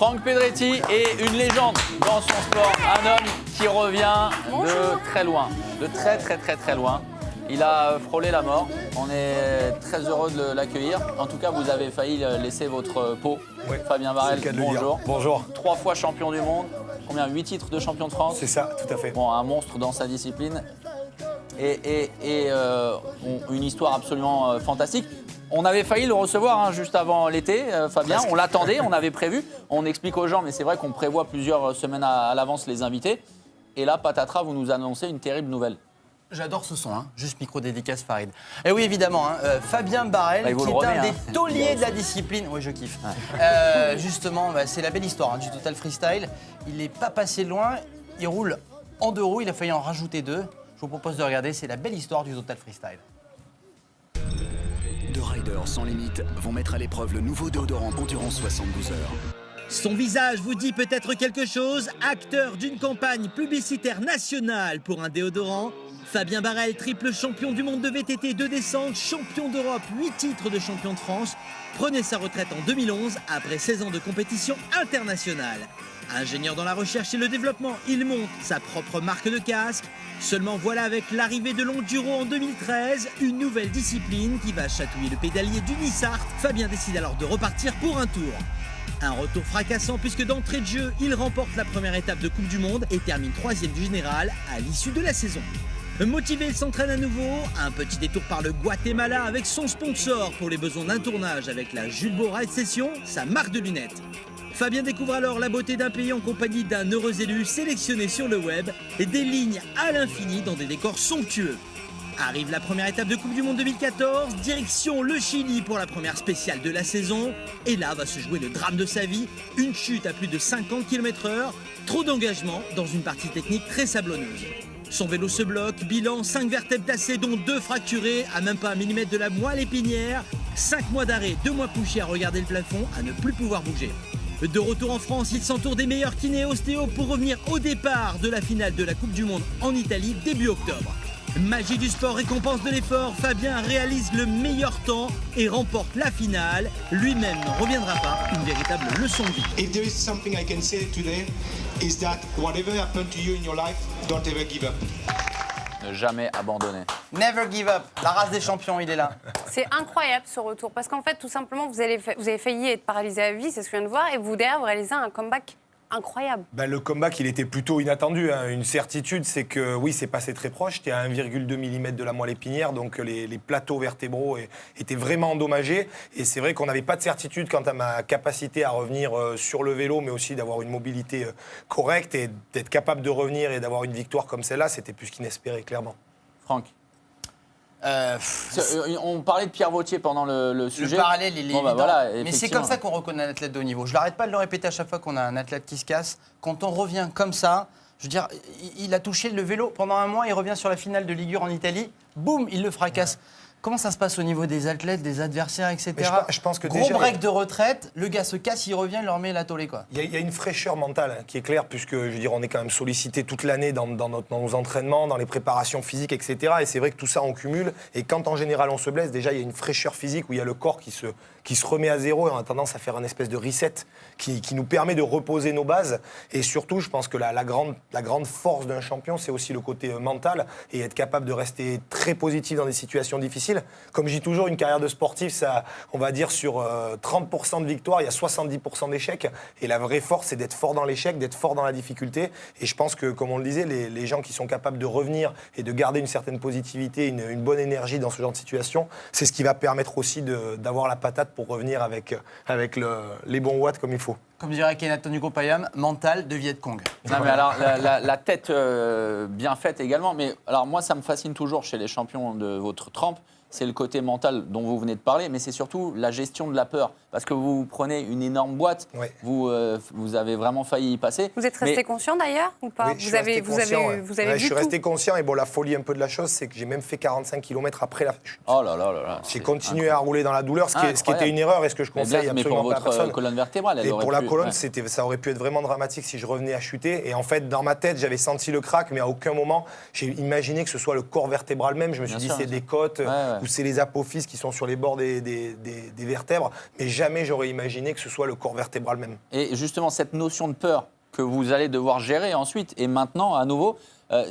Franck Pedretti est une légende dans son sport. Un homme qui revient de très loin, de très loin. Il a frôlé la mort. On est très heureux de l'accueillir. En tout cas, vous avez failli laisser votre peau. Oui, Fabien Barrel, bonjour. Bonjour. 3 fois champion du monde. Combien? 8 titres de champion de France. C'est ça, tout à fait. Bon, un monstre dans sa discipline. Et une histoire absolument fantastique. On avait failli le recevoir juste avant l'été, Fabien. On l'attendait, on avait prévu. On explique aux gens, mais c'est vrai qu'on prévoit plusieurs semaines à l'avance les invités. Et là, patatras, vous nous annoncez une terrible nouvelle. J'adore ce son, juste micro-dédicace Farid. Et oui, évidemment, Fabien Barrel, qui est un des tauliers de la discipline. Oui, je kiffe. Justement, c'est la belle histoire du Total Freestyle. Il n'est pas passé loin, il roule en 2 roues, il a failli en rajouter 2. Je vous propose de regarder, c'est la belle histoire du Total Freestyle. 2 riders sans limite vont mettre à l'épreuve le nouveau déodorant Endurance 72 heures. Son visage vous dit peut-être quelque chose. Acteur d'une campagne publicitaire nationale pour un déodorant, Fabien Barrel, triple champion du monde de VTT de descente, champion d'Europe, 8 titres de champion de France, prenait sa retraite en 2011 après 16 ans de compétition internationale. Ingénieur dans la recherche et le développement, il monte sa propre marque de casque. Seulement voilà, avec l'arrivée de l'enduro en 2013, une nouvelle discipline qui va chatouiller le pédalier du Nissart, Fabien décide alors de repartir pour un tour. Un retour fracassant puisque d'entrée de jeu, il remporte la première étape de Coupe du Monde et termine 3e du général à l'issue de la saison. Motivé, il s'entraîne à nouveau. Un petit détour par le Guatemala avec son sponsor pour les besoins d'un tournage avec la Julbo Ride Session, sa marque de lunettes. Fabien découvre alors la beauté d'un pays en compagnie d'un heureux élu sélectionné sur le web et des lignes à l'infini dans des décors somptueux. Arrive la première étape de Coupe du Monde 2014, direction le Chili pour la première spéciale de la saison. Et là va se jouer le drame de sa vie, une chute à plus de 50 km/h, trop d'engagement dans une partie technique très sablonneuse. Son vélo se bloque, bilan 5 vertèbres tassées dont 2 fracturées, à même pas 1 mm de la moelle épinière, 5 mois d'arrêt, 2 mois couchés à regarder le plafond, à ne plus pouvoir bouger. De retour en France, il s'entoure des meilleurs kinés et ostéos pour revenir au départ de la finale de la Coupe du Monde en Italie début octobre. Magie du sport, récompense de l'effort, Fabien réalise le meilleur temps et remporte la finale. Lui-même n'en reviendra pas, une véritable leçon de vie. If there is something I can say today, is that whatever happened to you in your life, don't ever give up. Ne jamais abandonner. Never give up, la race des champions, il est là. C'est incroyable ce retour, parce qu'en fait, tout simplement, vous avez failli être paralysé à vie, c'est ce que je viens de voir, et vous, derrière, vous réalisez un comeback incroyable. Le comeback, il était plutôt inattendu. Une certitude, c'est que oui, c'est passé très proche. J'étais à 1,2 mm de la moelle épinière, donc les plateaux vertébraux étaient vraiment endommagés. Et c'est vrai qu'on n'avait pas de certitude quant à ma capacité à revenir sur le vélo, mais aussi d'avoir une mobilité correcte et d'être capable de revenir et d'avoir une victoire comme celle-là, c'était plus qu'inespéré, clairement. Franck. On parlait de Pierre Vautier pendant le sujet. Le parallèle, il est évident. Voilà, mais c'est comme ça qu'on reconnaît un athlète de haut niveau. Je n'arrête pas de le répéter à chaque fois qu'on a un athlète qui se casse. Quand on revient comme ça, je veux dire, il a touché le vélo pendant 1 mois, il revient sur la finale de Ligue 1 en Italie, boum, il le fracasse. Comment ça se passe au niveau des athlètes, des adversaires, etc. Je pense que gros déjà, break de retraite, le gars se casse, il revient, il leur met la tollée, quoi. Il y a une fraîcheur mentale qui est claire, puisque je veux dire, on est quand même sollicité toute l'année dans nos entraînements, dans les préparations physiques, etc. Et c'est vrai que tout ça, on cumule. Et quand en général on se blesse, déjà il y a une fraîcheur physique où il y a le corps qui se remet à zéro et on a tendance à faire un espèce de reset qui nous permet de reposer nos bases. Et surtout, je pense que la grande force d'un champion, c'est aussi le côté mental et être capable de rester très positif dans des situations difficiles. Comme je dis toujours, une carrière de sportif, ça, on va dire sur 30% de victoires, il y a 70% d'échecs. Et la vraie force, c'est d'être fort dans l'échec, d'être fort dans la difficulté. Et je pense que, comme on le disait, les gens qui sont capables de revenir et de garder une certaine positivité, une bonne énergie dans ce genre de situation, c'est ce qui va permettre aussi d'avoir la patate pour revenir avec les bons watts comme il faut. Comme dirait Kenatan Payam, mental de Viet Cong. Non, mais alors, la tête bien faite également. Mais alors, moi, ça me fascine toujours chez les champions de votre trempe. C'est le côté mental dont vous venez de parler, mais c'est surtout la gestion de la peur. Parce que vous prenez une énorme boîte, ouais. Vous avez vraiment failli y passer. Vous êtes resté conscient d'ailleurs ou pas? Oui, vous avez vu je suis resté conscient et bon, la folie un peu de la chose, c'est que j'ai même fait 45 km après la chute. Oh là là là là. J'ai continué à rouler dans la douleur, ce qui était une erreur et ce que je conseille absolument pas à personne. Mais pour votre colonne vertébrale, et pour la colonne, ça aurait pu être vraiment dramatique si je revenais à chuter. Et en fait, dans ma tête, j'avais senti le crack, mais à aucun moment, j'ai imaginé que ce soit le corps vertébral même. Je me suis dit, c'est des côtes. où c'est les apophyses qui sont sur les bords des vertèbres, mais jamais j'aurais imaginé que ce soit le corps vertébral même. Et justement, cette notion de peur que vous allez devoir gérer ensuite, et maintenant, à nouveau,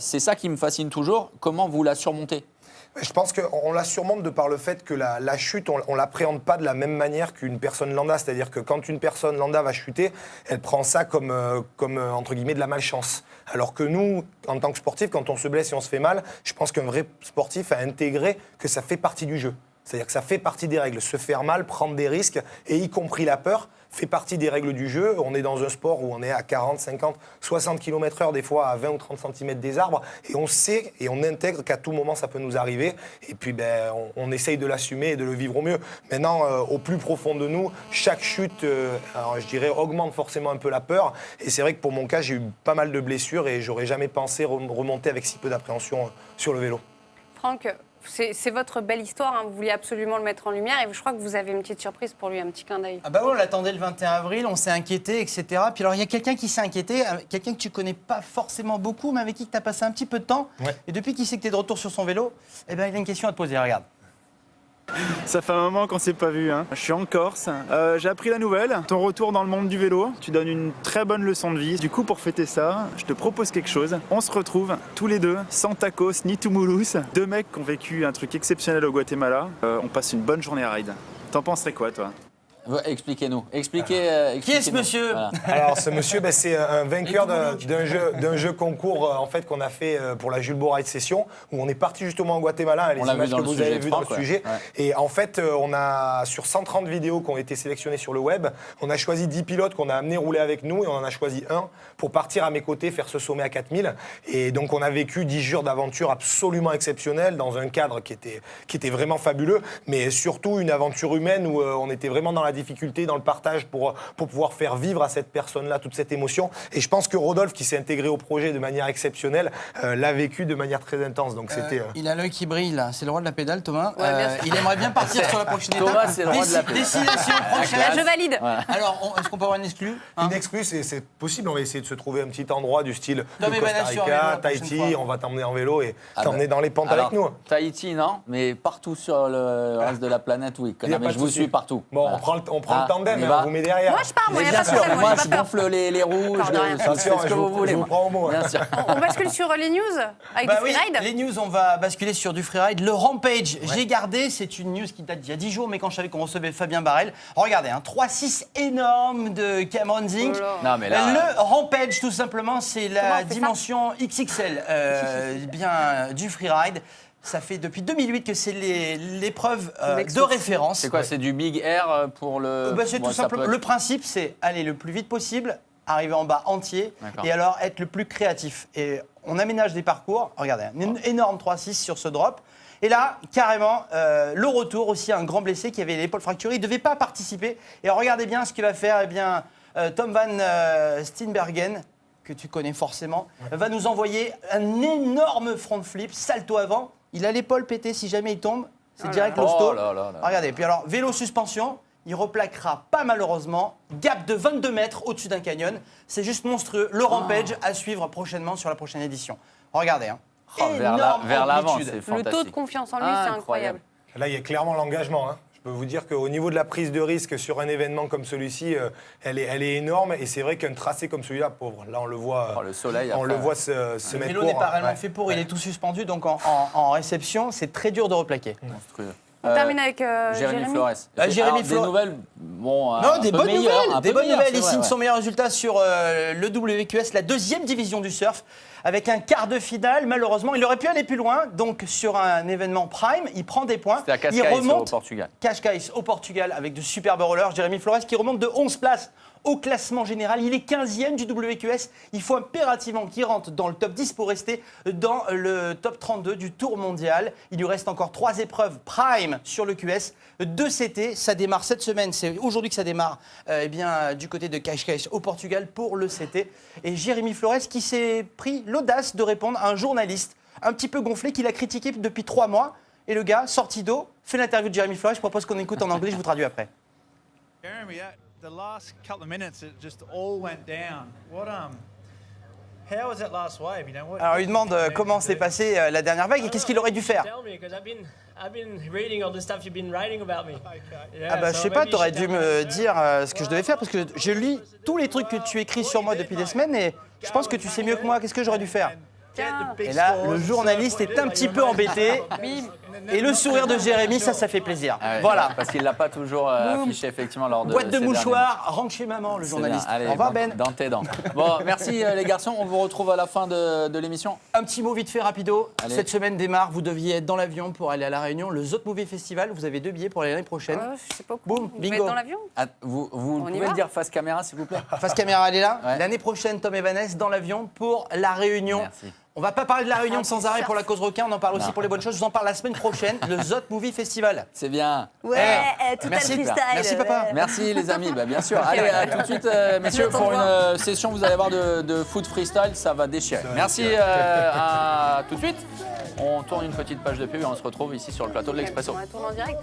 c'est ça qui me fascine toujours. Comment vous la surmontez ? Je pense qu'on la surmonte de par le fait que la chute, on ne l'appréhende pas de la même manière qu'une personne lambda. C'est-à-dire que quand une personne lambda va chuter, elle prend ça comme entre guillemets, de la malchance. Alors que nous, en tant que sportifs, quand on se blesse et on se fait mal, je pense qu'un vrai sportif a intégré que ça fait partie du jeu. C'est-à-dire que ça fait partie des règles. Se faire mal, prendre des risques, et y compris la peur, fait partie des règles du jeu. On est dans un sport où on est à 40, 50, 60 km/h, des fois à 20 ou 30 cm des arbres, et on sait et on intègre qu'à tout moment ça peut nous arriver, et puis on essaye de l'assumer et de le vivre au mieux. Maintenant, au plus profond de nous, chaque chute, alors, je dirais, augmente forcément un peu la peur, et c'est vrai que pour mon cas, j'ai eu pas mal de blessures, et j'aurais jamais pensé remonter avec si peu d'appréhension sur le vélo. Franck, c'est votre belle histoire, hein. Vous vouliez absolument le mettre en lumière et je crois que vous avez une petite surprise pour lui, un petit clin d'œil. Ah bah oui, on l'attendait le 21 avril, on s'est inquiété, etc. Puis alors il y a quelqu'un qui s'est inquiété, quelqu'un que tu connais pas forcément beaucoup, mais avec qui tu as passé un petit peu de temps. Ouais. Et depuis qu'il sait que tu es de retour sur son vélo, eh ben, il a une question à te poser, regarde. Ça fait un moment qu'on s'est pas vu, hein. Je suis en Corse. J'ai appris la nouvelle, ton retour dans le monde du vélo. Tu donnes une très bonne leçon de vie. Du coup, pour fêter ça, je te propose quelque chose. On se retrouve tous les deux, sans tacos ni Tumulus. Deux mecs qui ont vécu un truc exceptionnel au Guatemala. On passe une bonne journée à ride. T'en penserais quoi, toi ? Expliquez-nous. Expliquez, Qui est ce monsieur ? Voilà. Alors ce monsieur, c'est un vainqueur d'un jeu concours en fait, qu'on a fait pour la Jules Boride Session, où on est parti justement au Guatemala, les On l'a images vu dans que le vous sujet, avez vues je dans crois, le sujet. ouais. Et en fait, on a sur 130 vidéos qui ont été sélectionnées sur le web, on a choisi 10 pilotes qu'on a amenés rouler avec nous, et on en a choisi un pour partir à mes côtés faire ce sommet à 4000. Et donc on a vécu 10 jours d'aventure absolument exceptionnelle dans un cadre qui était vraiment fabuleux, mais surtout une aventure humaine où on était vraiment dans la difficulté, dans le partage pour pouvoir faire vivre à cette personne-là toute cette émotion. Et je pense que Rodolphe, qui s'est intégré au projet de manière exceptionnelle, l'a vécu de manière très intense. Donc c'était. Il a l'œil qui brille là, c'est le roi de la pédale, Thomas. Ouais, bien sûr. Il aimerait bien partir sur la prochaine étape. Thomas, c'est le roi de la pédale. Destination prochaine. Là, je valide. Alors, est-ce qu'on peut avoir une exclue, hein ? Une exclue, c'est possible. On va essayer de se trouver un petit endroit du style Tom de et Costa Vanessa sur un vélo Rica, la prochaine Tahiti. fois. On va t'emmener en vélo et t'emmener dans les pentes avec nous. Tahiti, non, mais partout sur le reste de la planète, oui. Il y a Mais pas je de vous souci. suis partout. Bon, Voilà. on prend le tandem, on y hein, va. on vous met derrière. Moi, je pars, moi, il n'y a Bien pas de sûr, problème. moi j'ai je pas peur. gonfle les roues, Peur de rien. je fais ce que vous voulez. Je vous moi. prends au mot. Bien sûr. On bascule sur les news avec Bah du oui, freeride. les news, on va basculer sur du freeride. Le Rampage, j'ai gardé, c'est une news qui date d'il y a 10 jours, mais quand je savais qu'on recevait Fabien Barrel. Regardez, 3-6 énorme de Cameron Zink. Oh là. Non, mais là- Le Rampage, tout simplement, c'est Comment on la fait ça dimension XXL bien, du freeride. Ça fait depuis 2008 que c'est l'épreuve de L'explosion. référence. C'est quoi, c'est du big air pour le. C'est Bon, tout ça simplement. peut être- Le principe, c'est aller le plus vite possible, arriver en bas entier, D'accord. et alors être le plus créatif. Et on aménage des parcours. Regardez, un énorme 3-6 sur ce drop. Et là, carrément, le retour aussi, un grand blessé qui avait l'épaule fracturée. Il ne devait pas participer. Et regardez bien ce qu'il va faire. Eh bien, Tom Van Steenbergen, que tu connais forcément, va nous envoyer un énorme front flip, salto avant. Il a l'épaule pétée si jamais il tombe. C'est direct l'hosto. Oh là là là. Regardez, puis alors, vélo suspension, il replaquera pas malheureusement. Gap de 22 mètres au-dessus d'un canyon. C'est juste monstrueux. Le Rampage à suivre prochainement sur la prochaine édition. Regardez, Oh, énorme vers l'avant, amplitude. c'est Le fantastique. taux de confiance en lui, c'est incroyable. Là, il y a clairement l'engagement. Je peux vous dire qu'au niveau de la prise de risque sur un événement comme celui-ci, elle est énorme. Et c'est vrai qu'un tracé comme celui-là, pauvre, là on le voit, Oh, le soleil, on après. le voit se Le mettre vélo court. n'est pas réellement Ouais. fait pour, il est tout suspendu, donc en réception, c'est très dur de replaquer. Monstrueux. On termine avec Jérémy Flores. Jérémy Alors, des Flores. nouvelles, bon, Non, un des peu bonnes meilleures, nouvelles. un Des peu bonnes meilleures, nouvelles. c'est Il vrai, signe ouais. son meilleur résultat sur le WQS, la 2e division du surf, avec un quart de finale. Malheureusement, il aurait pu aller plus loin. Donc, sur un événement prime, il prend des points. C'était à Il Cascais, au remonte Portugal. Cascais au Portugal avec de superbes rollers. Jérémy Flores qui remonte de 11 places au classement général. Il est 15e du WQS. Il faut impérativement qu'il rentre dans le top 10 pour rester dans le top 32 du Tour mondial. Il lui reste encore 3 épreuves prime sur le QS. 2 CT, ça démarre cette semaine. C'est aujourd'hui que ça démarre du côté de Cascais au Portugal pour le CT. Et Jérémy Flores qui s'est pris l'audace de répondre à un journaliste un petit peu gonflé qu'il a critiqué depuis 3 mois. Et le gars, sorti d'eau, fait l'interview de Jérémy Flores. Je propose qu'on écoute en anglais, je vous traduis après. Jeremy, the last couple of minutes, it just all went down. Alors, il lui demande comment s'est passée la dernière vague et qu'est-ce qu'il aurait dû faire. Ah bah je sais pas, t'aurais dû me dire ce que je devais faire parce que je lis tous les trucs que tu écris sur moi depuis des semaines et je pense que tu sais mieux que moi. Qu'est-ce que j'aurais dû faire? Et là, le journaliste est un petit peu embêté. Et le sourire de Jérémy, ça fait plaisir. Ah ouais, voilà. Parce qu'il l'a pas toujours affiché effectivement lors de Boîte de ces mouchoirs, rentre chez maman, le journaliste. Allez, Au revoir Ben. dans tes dents. Bon, merci les garçons. On vous retrouve à la fin de l'émission. Un petit mot vite fait, rapido. Allez. Cette semaine démarre, vous deviez être dans l'avion pour aller à La Réunion. Le Zot Movie Festival, vous avez 2 billets pour l'année prochaine. Je sais pas. Boum, Vous êtes bingo. dans l'avion? Ah, vous On y pouvez va le dire face caméra s'il vous plaît? Face caméra, elle est là. Ouais. L'année prochaine, Tom et Vanessa dans l'avion pour La Réunion. Merci. On va pas parler de La Réunion Ah, sans c'est arrêt ça. pour la cause requin, on en parle aussi Non. pour les bonnes choses. Je vous en parle la semaine prochaine, le Zot Movie Festival. C'est bien. Ouais, tout merci, le freestyle. merci, papa. Merci les amis, bah, bien sûr. Allez, à tout de suite, messieurs, J'attends pour de une session, vous allez voir de foot freestyle, ça va déchirer. Merci, à tout de suite. On tourne une petite page de pub et on se retrouve ici sur le plateau de l'Expresso. On va tourner en direct.